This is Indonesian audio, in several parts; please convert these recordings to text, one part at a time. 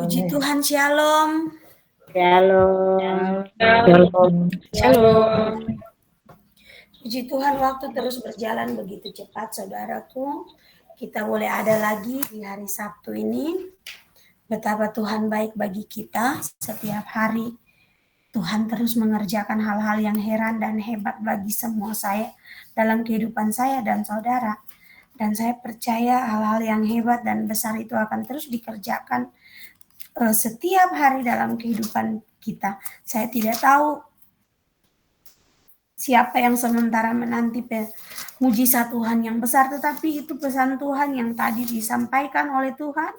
Puji Tuhan, shalom. Shalom. Shalom. Shalom. Puji Tuhan, waktu terus berjalan begitu cepat, saudaraku. Kita boleh ada lagi di hari Sabtu ini. Betapa Tuhan baik bagi kita setiap hari. Tuhan terus mengerjakan hal-hal yang heran dan hebat bagi semua saya dalam kehidupan saya dan saudara. Dan saya percaya hal-hal yang hebat dan besar itu akan terus dikerjakan setiap hari dalam kehidupan kita. Saya tidak tahu siapa yang sementara menanti mujizat Tuhan yang besar, tetapi itu pesan Tuhan yang tadi disampaikan oleh Tuhan.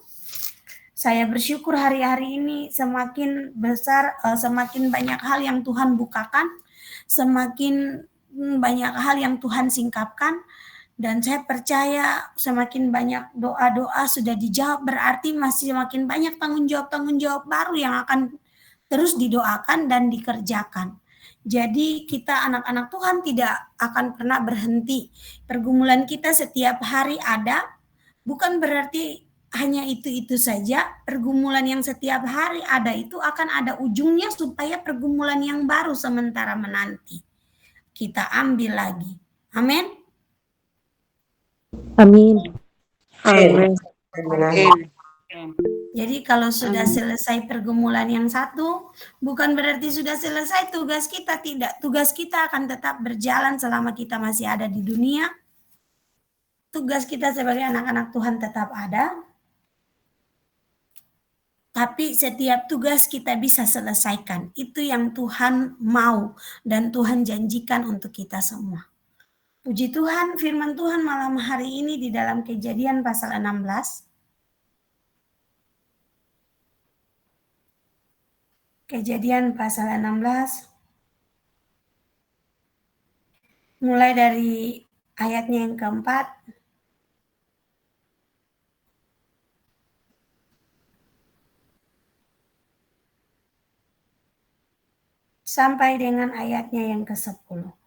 Saya bersyukur hari-hari ini semakin besar, semakin banyak hal yang Tuhan bukakan, semakin banyak hal yang Tuhan singkapkan, dan saya percaya semakin banyak doa-doa sudah dijawab, berarti masih semakin banyak tanggung jawab baru yang akan terus didoakan dan dikerjakan. Jadi kita anak-anak Tuhan tidak akan pernah berhenti. Pergumulan kita setiap hari ada, bukan berarti hanya itu-itu saja. Pergumulan yang setiap hari ada itu akan ada ujungnya supaya pergumulan yang baru sementara menanti. Kita ambil lagi. Amin. Amin. Amin. Jadi kalau sudah selesai pergumulan yang satu, bukan berarti sudah selesai tugas kita, tidak. Tugas kita akan tetap berjalan selama kita masih ada di dunia. Tugas kita sebagai anak-anak Tuhan tetap ada. Tapi setiap tugas kita bisa selesaikan. Itu yang Tuhan mau dan Tuhan janjikan untuk kita semua. Puji Tuhan, firman Tuhan malam hari ini di dalam Kejadian pasal 16. Kejadian pasal 16. Mulai dari ayatnya yang keempat. Sampai dengan ayatnya yang ke-10.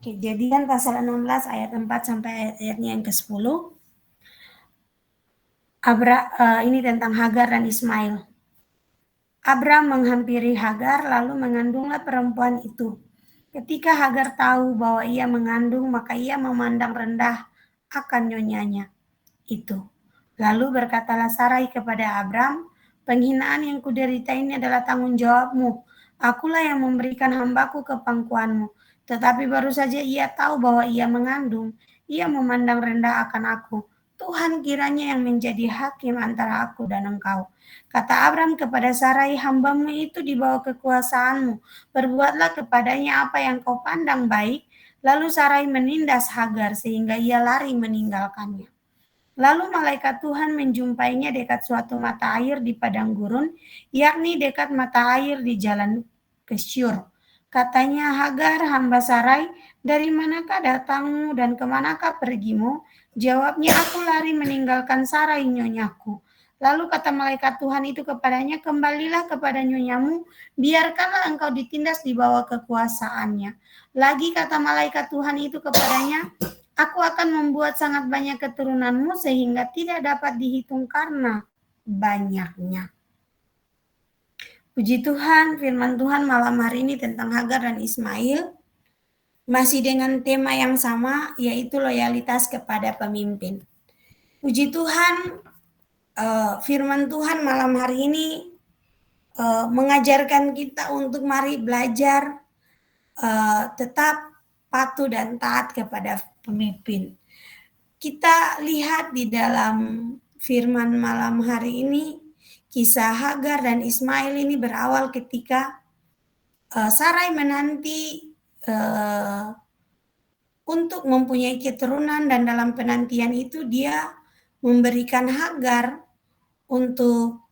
Kejadian pasal 16 ayat 4 sampai ayatnya yang ke-10. Ini tentang Hagar dan Ismail. Abram menghampiri Hagar lalu mengandunglah perempuan itu. Ketika Hagar tahu bahwa ia mengandung, maka ia memandang rendah akan nyonyanya itu. Lalu berkatalah Sarai kepada Abram, penghinaan yang kuderita ini adalah tanggung jawabmu. Akulah yang memberikan hambaku ke pangkuanmu. Tetapi baru saja ia tahu bahwa ia mengandung, ia memandang rendah akan aku. Tuhan kiranya yang menjadi hakim antara aku dan engkau. Kata Abram kepada Sarai, hambamu itu di bawah kekuasaanmu. Perbuatlah kepadanya apa yang kau pandang baik. Lalu Sarai menindas Hagar sehingga ia lari meninggalkannya. Lalu malaikat Tuhan menjumpainya dekat suatu mata air di padang gurun, yakni dekat mata air di jalan ke Syur. Katanya, Hagar, hamba Sarai, dari manakah datangmu dan kemanakah pergimu? Jawabnya, aku lari meninggalkan Sarai nyonyaku. Lalu kata malaikat Tuhan itu kepadanya, kembalilah kepada nyonyamu, biarkanlah engkau ditindas di bawah kekuasaannya. Lagi kata malaikat Tuhan itu kepadanya, aku akan membuat sangat banyak keturunanmu sehingga tidak dapat dihitung karena banyaknya. Puji Tuhan, firman Tuhan malam hari ini tentang Hagar dan Ismail. Masih dengan tema yang sama, yaitu loyalitas kepada pemimpin. Puji Tuhan, firman Tuhan malam hari ini mengajarkan kita untuk mari belajar tetap patuh dan taat kepada pemimpin. Kita lihat di dalam firman malam hari ini, kisah Hagar dan Ismail ini berawal ketika Sarai menanti untuk mempunyai keturunan, dan dalam penantian itu dia memberikan Hagar untuk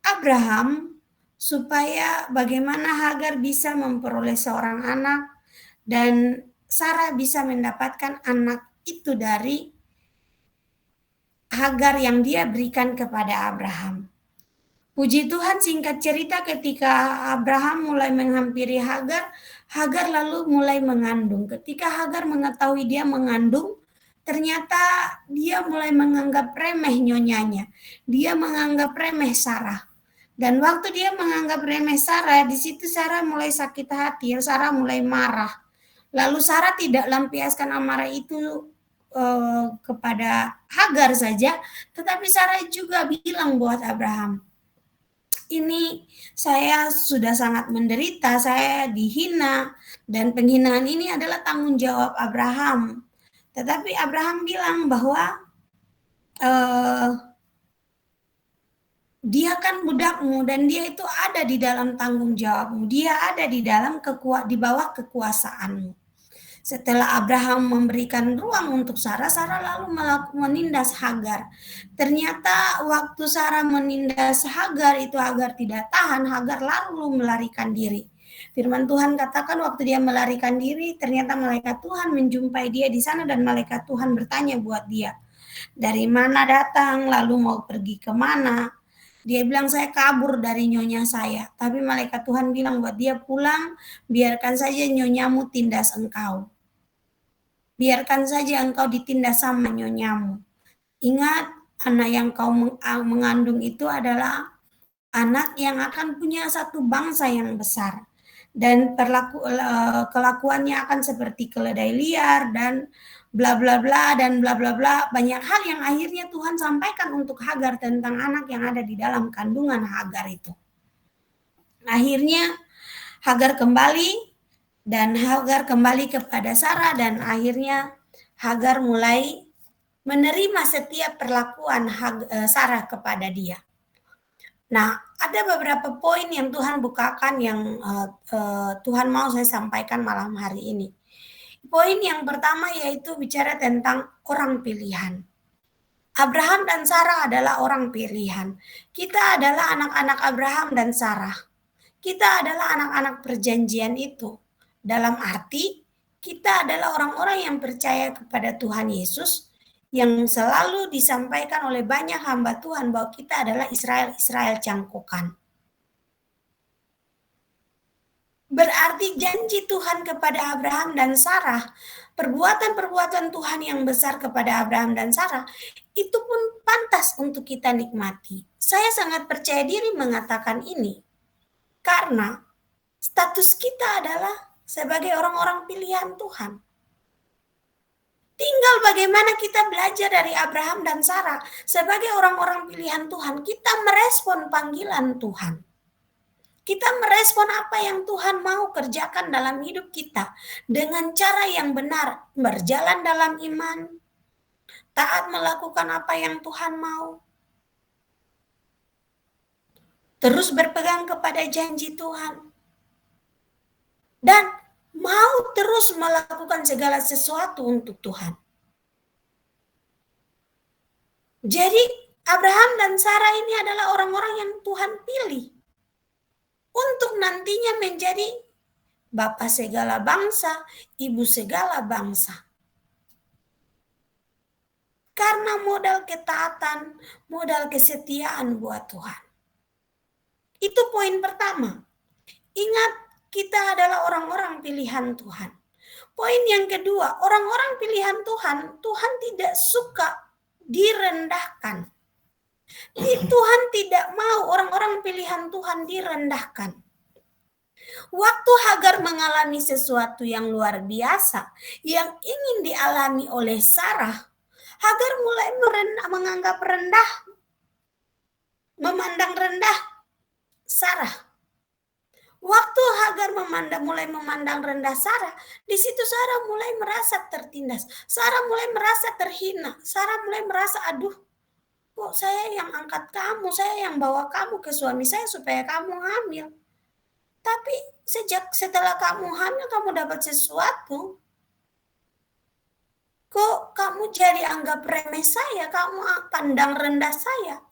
Abraham supaya bagaimana Hagar bisa memperoleh seorang anak dan Sarah bisa mendapatkan anak itu dari Hagar yang dia berikan kepada Abraham. Puji Tuhan, singkat cerita ketika Abraham mulai menghampiri Hagar, Hagar lalu mulai mengandung. Ketika Hagar mengetahui dia mengandung, ternyata dia mulai menganggap remeh nyonyanya. Dia menganggap remeh Sarah. Dan waktu dia menganggap remeh Sarah, di situ Sarah mulai sakit hati, Sarah mulai marah. Lalu Sarah tidak lampiaskan amarah itu kepada Hagar saja, tetapi Sarah juga bilang buat Abraham, ini saya sudah sangat menderita, saya dihina, dan penghinaan ini adalah tanggung jawab Abraham. Tetapi Abraham bilang bahwa dia kan budakmu dan dia itu ada di dalam tanggung jawabmu, dia ada di dalam di bawah kekuasaanmu. Setelah Abraham memberikan ruang untuk Sarah, Sarah lalu menindas Hagar. Ternyata waktu Sarah menindas Hagar, itu Hagar tidak tahan, Hagar lalu melarikan diri. Firman Tuhan katakan waktu dia melarikan diri, ternyata malaikat Tuhan menjumpai dia di sana dan malaikat Tuhan bertanya buat dia, dari mana datang, lalu mau pergi kemana? Dia bilang, saya kabur dari nyonya saya. Tapi malaikat Tuhan bilang buat dia, pulang, biarkan saja nyonyamu tindas engkau. Biarkan saja engkau ditindas sama nyonyamu. Ingat, anak yang kau mengandung itu adalah anak yang akan punya satu bangsa yang besar. Dan kelakuannya akan seperti keledai liar dan bla bla bla dan bla bla bla. Banyak hal yang akhirnya Tuhan sampaikan untuk Hagar tentang anak yang ada di dalam kandungan Hagar itu. Akhirnya Hagar kembali dan Hagar kembali kepada Sarah dan akhirnya Hagar mulai menerima setiap perlakuan Sarah kepada dia. Nah, ada beberapa poin yang Tuhan bukakan yang Tuhan mau saya sampaikan malam hari ini. Poin yang pertama yaitu bicara tentang orang pilihan. Abraham dan Sarah adalah orang pilihan. Kita adalah anak-anak Abraham dan Sarah. Kita adalah anak-anak perjanjian itu. Dalam arti, kita adalah orang-orang yang percaya kepada Tuhan Yesus, yang selalu disampaikan oleh banyak hamba Tuhan bahwa kita adalah Israel cangkokan. Berarti janji Tuhan kepada Abraham dan Sarah, perbuatan-perbuatan Tuhan yang besar kepada Abraham dan Sarah, itu pun pantas untuk kita nikmati. Saya sangat percaya diri mengatakan ini, karena status kita adalah sebagai orang-orang pilihan Tuhan. Tinggal bagaimana kita belajar dari Abraham dan Sarah. Sebagai orang-orang pilihan Tuhan, kita merespon panggilan Tuhan. Kita merespon apa yang Tuhan mau kerjakan dalam hidup kita dengan cara yang benar, berjalan dalam iman, taat melakukan apa yang Tuhan mau, terus berpegang kepada janji Tuhan, dan mau terus melakukan segala sesuatu untuk Tuhan. Jadi Abraham dan Sarah ini adalah orang-orang yang Tuhan pilih untuk nantinya menjadi Bapa segala bangsa, Ibu segala bangsa. Karena modal ketaatan, modal kesetiaan buat Tuhan. Itu poin pertama. Ingat, kita adalah orang-orang pilihan Tuhan. Poin yang kedua, orang-orang pilihan Tuhan, Tuhan tidak suka direndahkan. Tuhan tidak mau orang-orang pilihan Tuhan direndahkan. Waktu Hagar mengalami sesuatu yang luar biasa, yang ingin dialami oleh Sarah, Hagar mulai menganggap rendah, memandang rendah Sarah. Waktu Hagar mulai memandang rendah Sarah, di situ Sarah mulai merasa tertindas. Sarah mulai merasa terhina. Sarah mulai merasa, aduh, kok saya yang angkat kamu, saya yang bawa kamu ke suami saya supaya kamu hamil. Tapi setelah kamu hamil, kamu dapat sesuatu. Kok kamu jadi anggap remeh saya, kamu pandang rendah saya.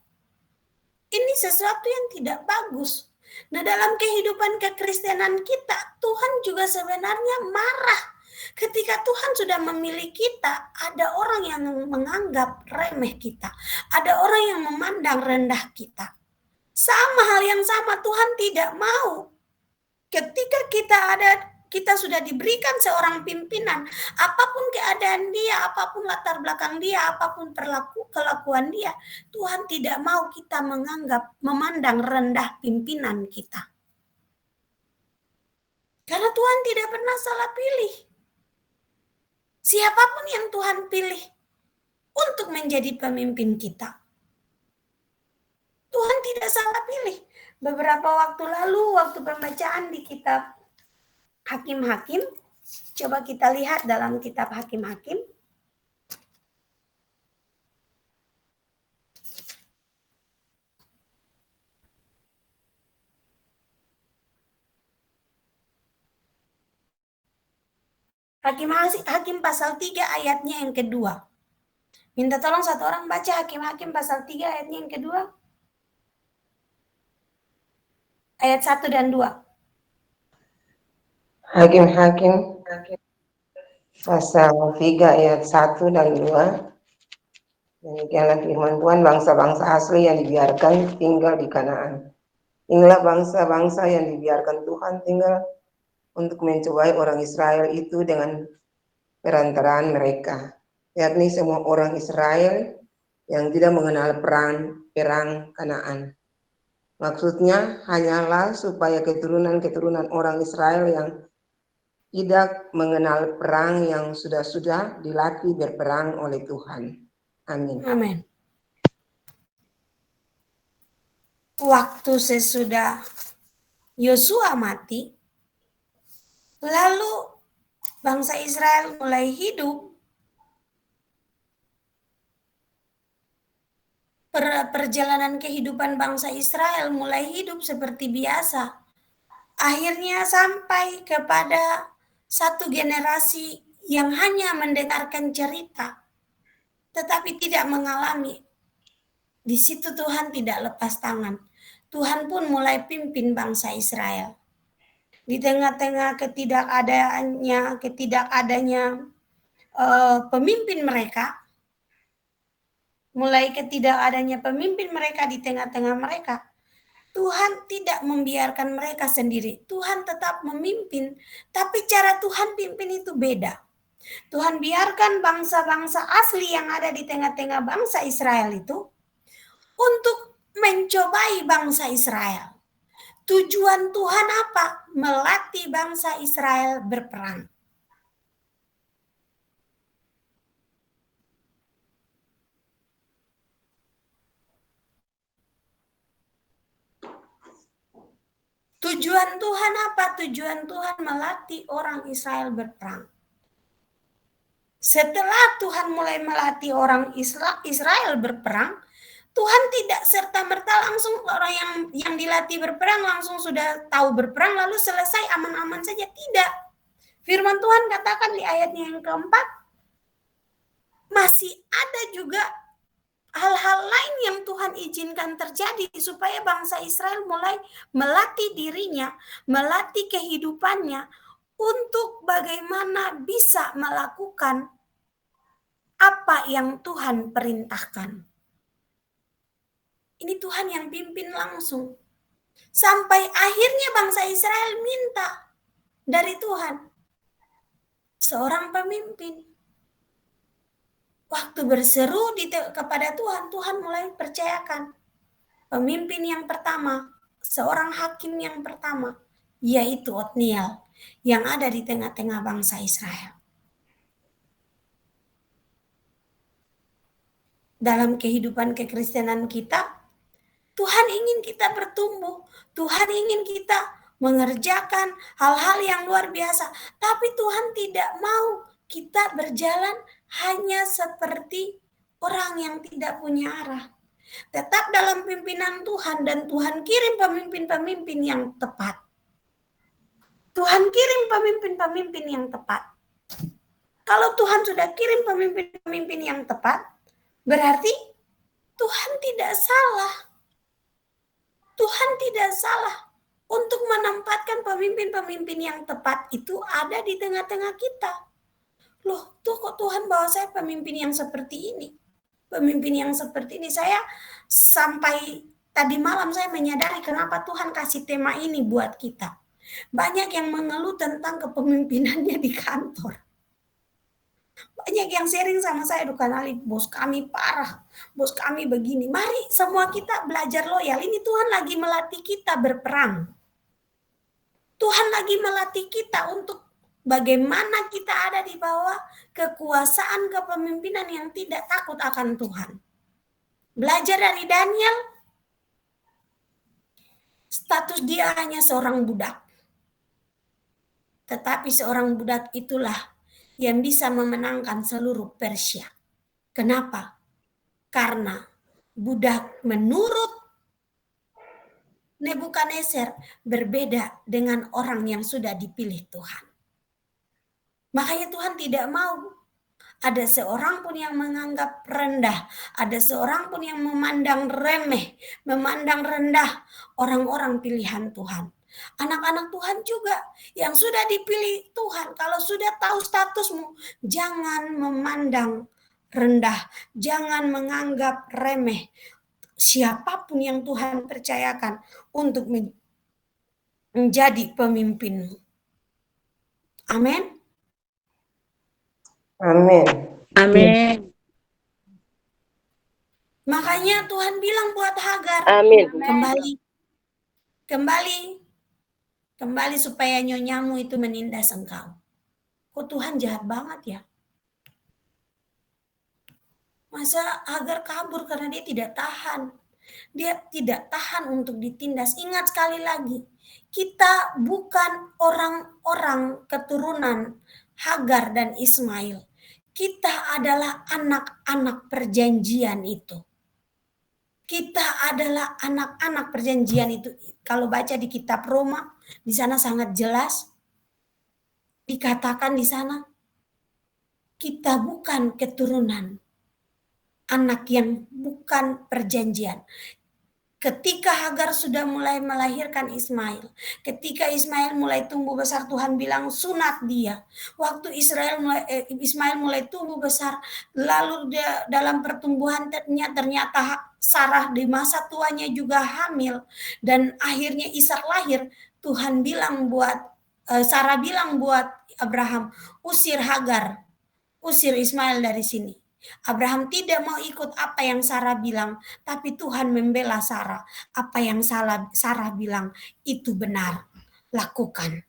Ini sesuatu yang tidak bagus. Nah, dalam kehidupan kekristenan kita, Tuhan juga sebenarnya marah. Ketika Tuhan sudah memilih kita, ada orang yang menganggap remeh kita. Ada orang yang memandang rendah kita. Sama hal yang sama, Tuhan tidak mau. Ketika kita sudah diberikan seorang pimpinan, apapun keadaan dia, apapun latar belakang dia, apapun kelakuan dia, Tuhan tidak mau kita memandang rendah pimpinan kita. Karena Tuhan tidak pernah salah pilih. Siapapun yang Tuhan pilih untuk menjadi pemimpin kita, Tuhan tidak salah pilih. Beberapa waktu lalu, waktu pembacaan di kitab Hakim-Hakim, coba kita lihat dalam kitab Hakim-Hakim. Hakim pasal 3 ayatnya yang kedua. Minta tolong satu orang baca Hakim-Hakim pasal 3 ayatnya yang kedua. Ayat 1 dan 2. Hakim-Hakim pasal 3 ayat 1 dan 2. Demikianlah firman Tuhan, bangsa-bangsa asli yang dibiarkan tinggal di Kanaan. Inilah bangsa-bangsa yang dibiarkan Tuhan tinggal untuk mencobai orang Israel itu dengan perantaraan mereka, yakni semua orang Israel yang tidak mengenal perang Kanaan. Maksudnya hanyalah supaya keturunan-keturunan orang Israel yang tidak mengenal perang yang sudah dilatih berperang oleh Tuhan. Amin. Amin. Waktu sesudah Yosua mati, lalu bangsa Israel mulai hidup. Perjalanan kehidupan bangsa Israel mulai hidup seperti biasa. Akhirnya sampai kepada satu generasi yang hanya mendengarkan cerita, tetapi tidak mengalami. Di situ Tuhan tidak lepas tangan. Tuhan pun mulai pimpin bangsa Israel. Di tengah-tengah ketidakadanya pemimpin mereka, mulai ketidakadanya pemimpin mereka di tengah-tengah mereka, Tuhan tidak membiarkan mereka sendiri. Tuhan tetap memimpin, tapi cara Tuhan pimpin itu beda. Tuhan biarkan bangsa-bangsa asli yang ada di tengah-tengah bangsa Israel itu untuk mencobai bangsa Israel. Tujuan Tuhan apa? Melatih bangsa Israel berperang. Tujuan Tuhan apa? Tujuan Tuhan melatih orang Israel berperang. Setelah Tuhan mulai melatih orang Israel berperang, Tuhan tidak serta-merta langsung orang yang dilatih berperang langsung sudah tahu berperang lalu selesai aman-aman saja. Tidak. Firman Tuhan katakan di ayatnya yang keempat, masih ada juga hal-hal lain yang Tuhan izinkan terjadi supaya bangsa Israel mulai melatih dirinya, melatih kehidupannya untuk bagaimana bisa melakukan apa yang Tuhan perintahkan. Ini Tuhan yang pimpin langsung. Sampai akhirnya bangsa Israel minta dari Tuhan seorang pemimpin. Waktu berseru kepada Tuhan, Tuhan mulai percayakan pemimpin yang pertama, seorang hakim yang pertama, yaitu Otniel yang ada di tengah-tengah bangsa Israel. Dalam kehidupan kekristenan kita, Tuhan ingin kita bertumbuh, Tuhan ingin kita mengerjakan hal-hal yang luar biasa, tapi Tuhan tidak mau kita berjalan hanya seperti orang yang tidak punya arah. Tetap dalam pimpinan Tuhan dan Tuhan kirim pemimpin-pemimpin yang tepat. Tuhan kirim pemimpin-pemimpin yang tepat. Kalau Tuhan sudah kirim pemimpin-pemimpin yang tepat, berarti Tuhan tidak salah. Tuhan tidak salah untuk menempatkan pemimpin-pemimpin yang tepat itu ada di tengah-tengah kita. Loh, tuh kok Tuhan bawa saya pemimpin yang seperti ini? Pemimpin yang seperti ini, saya sampai Tadi malam saya menyadari kenapa Tuhan kasih tema ini buat kita. Banyak yang mengeluh tentang kepemimpinannya di kantor. Banyak yang sharing sama saya, Dukan Ali, bos kami parah, bos kami begini. Mari semua kita belajar loyal. Ini Tuhan lagi melatih kita berperang. Tuhan lagi melatih kita untuk bagaimana kita ada di bawah kekuasaan kepemimpinan yang tidak takut akan Tuhan. Belajar dari Daniel, status dia hanya seorang budak. Tetapi seorang budak itulah yang bisa memenangkan seluruh Persia. Kenapa? Karena budak menurut Nebukadnezar berbeda dengan orang yang sudah dipilih Tuhan. Makanya Tuhan tidak mau ada seorang pun yang menganggap rendah, ada seorang pun yang memandang remeh, memandang rendah orang-orang pilihan Tuhan. Anak-anak Tuhan juga yang sudah dipilih Tuhan, kalau sudah tahu statusmu, jangan memandang rendah, jangan menganggap remeh siapapun yang Tuhan percayakan untuk menjadi pemimpinmu. Amin. Amin. Amin. Makanya Tuhan bilang buat Hagar, Amin. kembali supaya nyonyamu itu menindas engkau. Kok Tuhan jahat banget ya? Masa Hagar kabur karena dia tidak tahan. Dia tidak tahan untuk ditindas. Ingat sekali lagi, kita bukan orang-orang keturunan Hagar dan Ismail. Kita adalah anak-anak perjanjian itu. Kita adalah anak-anak perjanjian itu. Kalau baca di kitab Roma, di sana sangat jelas dikatakan di sana kita bukan keturunan anak yang bukan perjanjian. Ketika Hagar sudah mulai melahirkan Ismail, ketika Ismail mulai tumbuh besar, Tuhan bilang sunat dia. Waktu Ismail mulai tumbuh besar, lalu dia dalam pertumbuhannya ternyata Sarah di masa tuanya juga hamil, dan akhirnya Ishak lahir. Tuhan bilang Sarah bilang buat Abraham, usir Hagar, usir Ismail dari sini. Abraham tidak mau ikut apa yang Sarah bilang, tapi Tuhan membela Sarah. Apa yang Sarah bilang itu benar. Lakukan.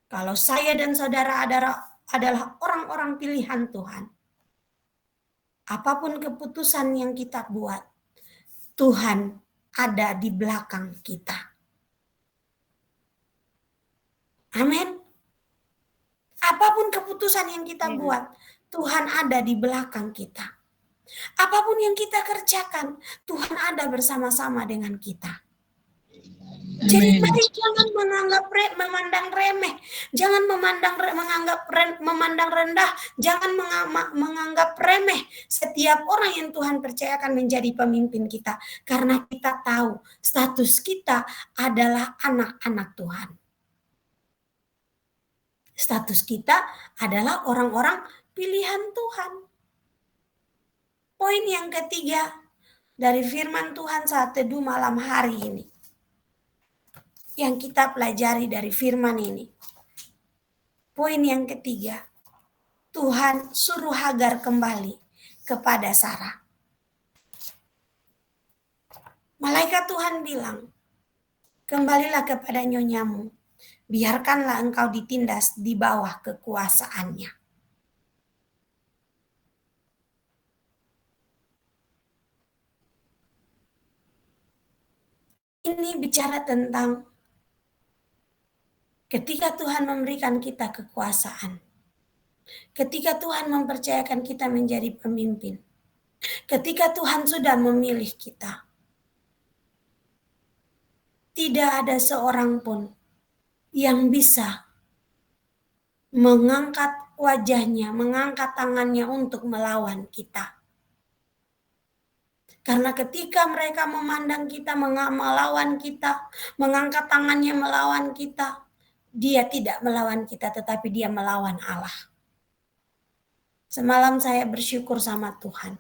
Kalau saya dan saudara adalah orang-orang pilihan Tuhan, apapun keputusan yang kita buat, Tuhan ada di belakang kita. Amin. Apapun keputusan yang kita buat, Tuhan ada di belakang kita. Apapun yang kita kerjakan, Tuhan ada bersama-sama dengan kita. Jadi mari jangan memandang remeh, jangan memandang rendah, jangan menganggap remeh setiap orang yang Tuhan percayakan menjadi pemimpin kita. Karena kita tahu status kita adalah anak-anak Tuhan. Status kita adalah orang-orang pilihan Tuhan. Poin yang ketiga dari firman Tuhan saat teduh malam hari ini, yang kita pelajari dari firman ini. Poin yang ketiga, Tuhan suruh Hagar kembali kepada Sarah. Malaikat Tuhan bilang, kembalilah kepada nyonyamu, biarkanlah engkau ditindas di bawah kekuasaannya. Ini bicara tentang ketika Tuhan memberikan kita kekuasaan, ketika Tuhan mempercayakan kita menjadi pemimpin, ketika Tuhan sudah memilih kita, tidak ada seorang pun yang bisa mengangkat wajahnya, mengangkat tangannya untuk melawan kita. Karena ketika mereka memandang kita, melawan kita, mengangkat tangannya melawan kita, dia tidak melawan kita, tetapi dia melawan Allah. Semalam saya bersyukur sama Tuhan.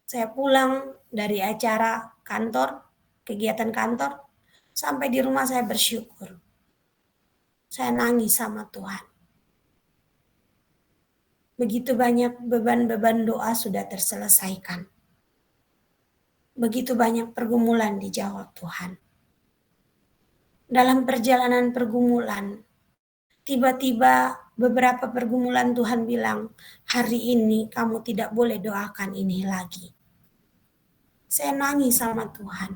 Saya pulang dari acara kantor, kegiatan kantor, sampai di rumah saya bersyukur. Saya nangis sama Tuhan. Begitu banyak beban-beban doa sudah terselesaikan. Begitu banyak pergumulan dijawab Tuhan. Dalam perjalanan pergumulan, tiba-tiba beberapa pergumulan Tuhan bilang, hari ini kamu tidak boleh doakan ini lagi. Saya nangis sama Tuhan.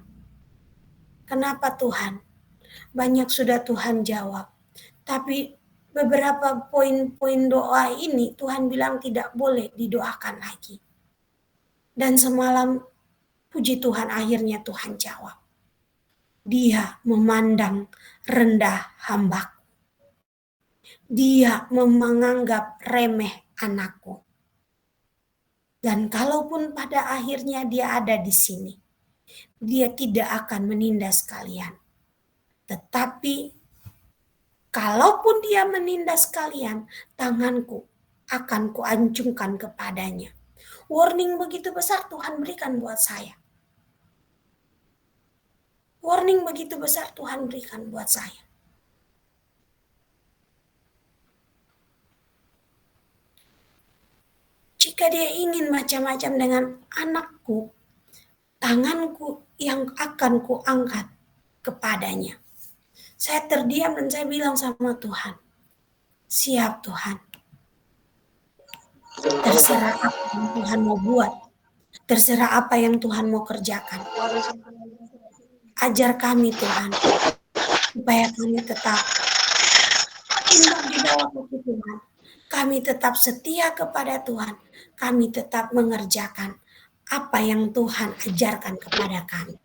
Kenapa Tuhan? Banyak sudah Tuhan jawab. Tapi beberapa poin-poin doa ini Tuhan bilang tidak boleh didoakan lagi. Dan semalam puji Tuhan akhirnya Tuhan jawab. Dia memandang rendah hamba-Ku. Dia menganggap remeh anakku. Dan kalaupun pada akhirnya dia ada di sini, dia tidak akan menindas kalian. Tetapi kalaupun dia menindas kalian, tanganku akan kuancungkan kepadanya. Warning begitu besar Tuhan berikan buat saya. Warning begitu besar Tuhan berikan buat saya. Jika dia ingin macam-macam dengan anakku, tanganku yang akan kuangkat kepadanya. Saya terdiam dan saya bilang sama Tuhan, siap Tuhan. Terserah apa yang Tuhan mau buat. Terserah apa yang Tuhan mau kerjakan. Ajar kami Tuhan, supaya kami tetap indah di bawah kaki Tuhan. Kami tetap setia kepada Tuhan. Kami tetap mengerjakan apa yang Tuhan ajarkan kepada kami.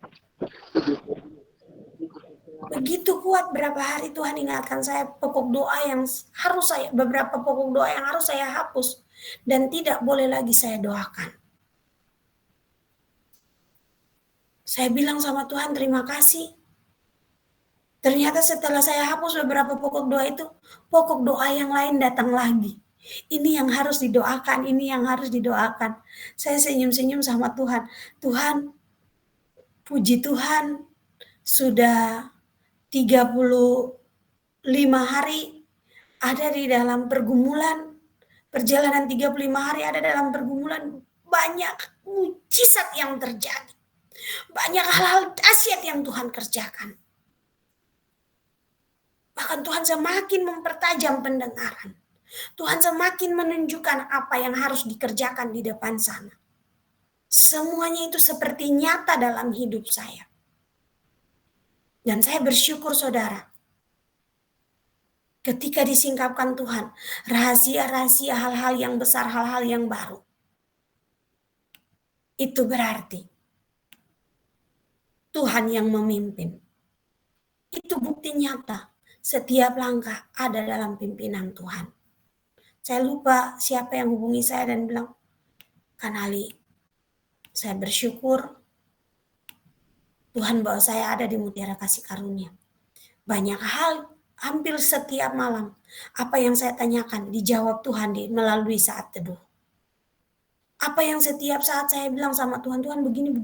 Begitu kuat berapa hari Tuhan ingatkan saya beberapa pokok doa yang harus saya hapus dan tidak boleh lagi saya doakan. Saya bilang sama Tuhan terima kasih. Ternyata setelah saya hapus beberapa pokok doa itu, pokok doa yang lain datang lagi. Ini yang harus didoakan, ini yang harus didoakan. Saya senyum-senyum sama Tuhan. Tuhan, puji Tuhan, sudah 35 hari ada di dalam pergumulan. Perjalanan 35 hari ada dalam pergumulan. Banyak mujizat yang terjadi. Banyak hal-hal dahsyat yang Tuhan kerjakan. Bahkan Tuhan semakin mempertajam pendengaran. Tuhan semakin menunjukkan apa yang harus dikerjakan di depan sana. Semuanya itu seperti nyata dalam hidup saya. Dan saya bersyukur saudara. Ketika disingkapkan Tuhan, rahasia-rahasia hal-hal yang besar, hal-hal yang baru. Itu berarti Tuhan yang memimpin. Itu bukti nyata. Setiap langkah ada dalam pimpinan Tuhan. Saya lupa siapa yang hubungi saya dan bilang, Kan Ali, saya bersyukur Tuhan bawa saya ada di Mutiara Kasih Karunia. Banyak hal, hampir setiap malam, apa yang saya tanyakan dijawab Tuhan melalui saat teduh. Apa yang setiap saat saya bilang sama Tuhan, Tuhan begini,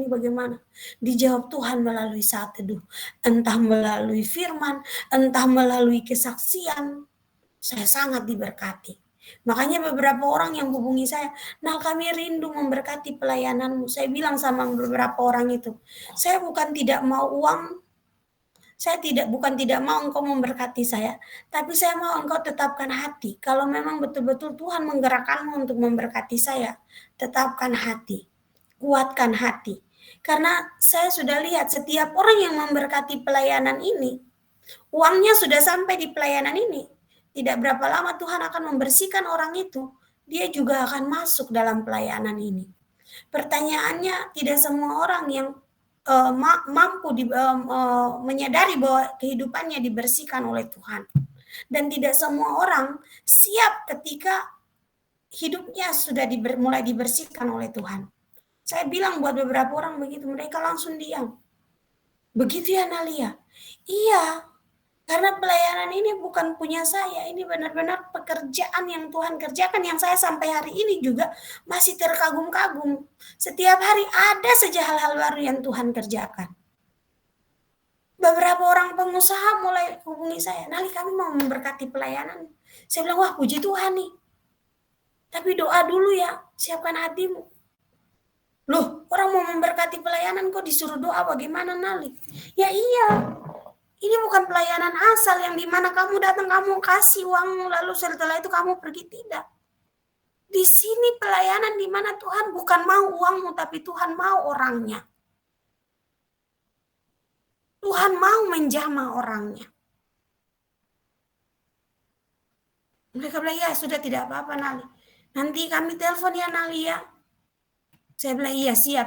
bagaimana? Dijawab Tuhan melalui saat teduh. Entah melalui firman, entah melalui kesaksian. Saya sangat diberkati. Makanya beberapa orang yang hubungi saya, nah kami rindu memberkati pelayananmu. Saya bilang sama beberapa orang itu, saya bukan tidak mau uang, bukan tidak mau engkau memberkati saya, tapi saya mau engkau tetapkan hati. Kalau memang betul-betul Tuhan menggerakkanmu untuk memberkati saya, tetapkan hati, kuatkan hati. Karena saya sudah lihat setiap orang yang memberkati pelayanan ini, uangnya sudah sampai di pelayanan ini. Tidak berapa lama Tuhan akan membersihkan orang itu. Dia juga akan masuk dalam pelayanan ini. Pertanyaannya, tidak semua orang yang mampu menyadari bahwa kehidupannya dibersihkan oleh Tuhan. Dan tidak semua orang siap ketika hidupnya sudah mulai dibersihkan oleh Tuhan. Saya bilang buat beberapa orang begitu, mereka langsung diam. Begitu ya Nalia? Iya, Karena pelayanan ini bukan punya saya, ini benar-benar pekerjaan yang Tuhan kerjakan, yang saya sampai hari ini juga masih terkagum-kagum. Setiap hari ada saja hal-hal baru yang Tuhan kerjakan. Beberapa orang pengusaha mulai hubungi saya, Nali kami mau memberkati pelayanan. Saya bilang, wah puji Tuhan nih. Tapi doa dulu ya, siapkan hatimu. Loh, orang mau memberkati pelayanan kok disuruh doa, bagaimana Nali? Ya iya, ini bukan pelayanan asal yang dimana kamu datang, kamu kasih uangmu, lalu setelah itu kamu pergi. Tidak. Di sini pelayanan dimana Tuhan bukan mau uangmu, tapi Tuhan mau orangnya. Tuhan mau menjamah orangnya. Mereka bilang, ya sudah tidak apa-apa Nali. Nanti kami telepon ya Nali ya. Saya bilang, iya siap.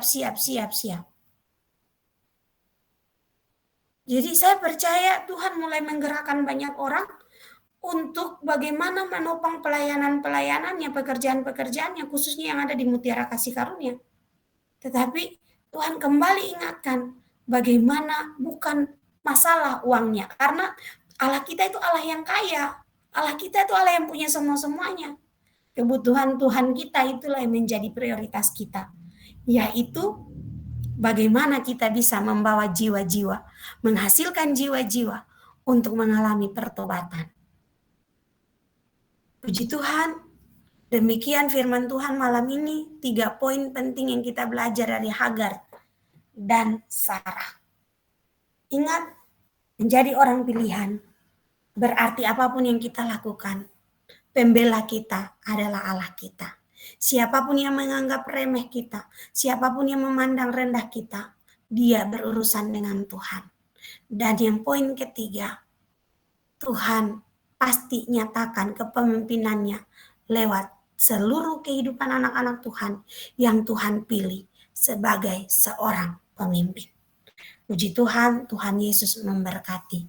Jadi saya percaya Tuhan mulai menggerakkan banyak orang untuk bagaimana menopang pelayanan-pelayanannya, pekerjaan-pekerjaannya, khususnya yang ada di Mutiara Kasih Karunia. Tetapi Tuhan kembali ingatkan bagaimana bukan masalah uangnya. Karena Allah kita itu Allah yang kaya. Allah kita itu Allah yang punya semua-semuanya. Kebutuhan Tuhan kita itulah yang menjadi prioritas kita. Yaitu bagaimana kita bisa membawa jiwa-jiwa, menghasilkan jiwa-jiwa untuk mengalami pertobatan. Puji Tuhan, demikian firman Tuhan malam ini, 3 poin penting yang kita belajar dari Hagar dan Sarah. Ingat, menjadi orang pilihan, berarti apapun yang kita lakukan, pembela kita adalah Allah kita. Siapapun yang menganggap remeh kita, siapapun yang memandang rendah kita, dia berurusan dengan Tuhan. Dan yang poin ketiga, Tuhan pasti nyatakan kepemimpinannya lewat seluruh kehidupan anak-anak Tuhan yang Tuhan pilih sebagai seorang pemimpin. Puji Tuhan, Tuhan Yesus memberkati.